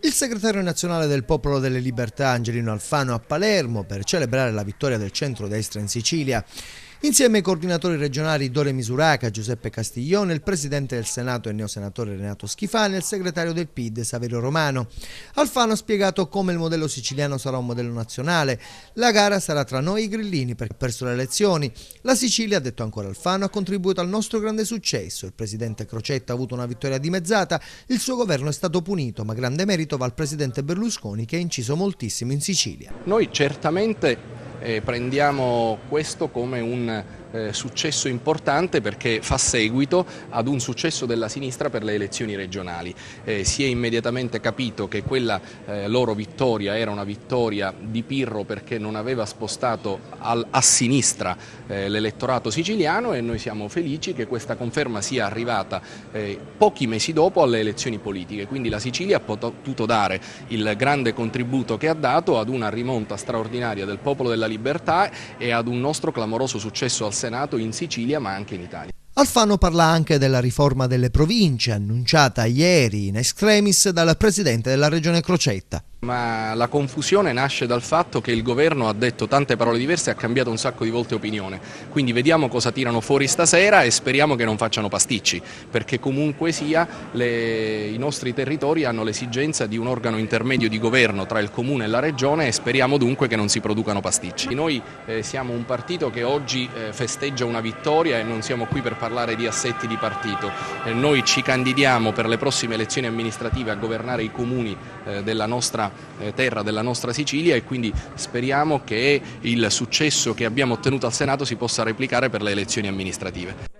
Il segretario nazionale del Popolo delle Libertà Angelino Alfano a Palermo per celebrare la vittoria del centrodestra in Sicilia. Insieme ai coordinatori regionali Dore Misuraca, Giuseppe Castiglione, il presidente del Senato e neosenatore Renato Schifani e il segretario del PID Saverio Romano. Alfano ha spiegato come il modello siciliano sarà un modello nazionale. La gara sarà tra noi e i grillini perché ha perso le elezioni. La Sicilia, ha detto ancora Alfano, ha contribuito al nostro grande successo. Il presidente Crocetta ha avuto una vittoria dimezzata, il suo governo è stato punito, ma grande merito va al presidente Berlusconi che ha inciso moltissimo in Sicilia. Noi certamente prendiamo questo come un successo importante perché fa seguito ad un successo della sinistra per le elezioni regionali. Si è immediatamente capito che quella loro vittoria era una vittoria di Pirro perché non aveva spostato a sinistra l'elettorato siciliano, e noi siamo felici che questa conferma sia arrivata pochi mesi dopo alle elezioni politiche. Quindi la Sicilia ha potuto dare il grande contributo che ha dato ad una rimonta straordinaria del Popolo della Libertà e ad un nostro clamoroso successo al Senato in Sicilia ma anche in Italia. Alfano parla anche della riforma delle province annunciata ieri in extremis dal presidente della regione Crocetta. Ma la confusione nasce dal fatto che il governo ha detto tante parole diverse e ha cambiato un sacco di volte opinione. Quindi vediamo cosa tirano fuori stasera e speriamo che non facciano pasticci, perché comunque sia i nostri territori hanno l'esigenza di un organo intermedio di governo tra il comune e la regione, e speriamo dunque che non si producano pasticci. Noi siamo un partito che oggi festeggia una vittoria e non siamo qui per parlare di assetti di partito. Noi ci candidiamo per le prossime elezioni amministrative a governare i comuni della nostra terra, della nostra Sicilia, e quindi speriamo che il successo che abbiamo ottenuto al Senato si possa replicare per le elezioni amministrative.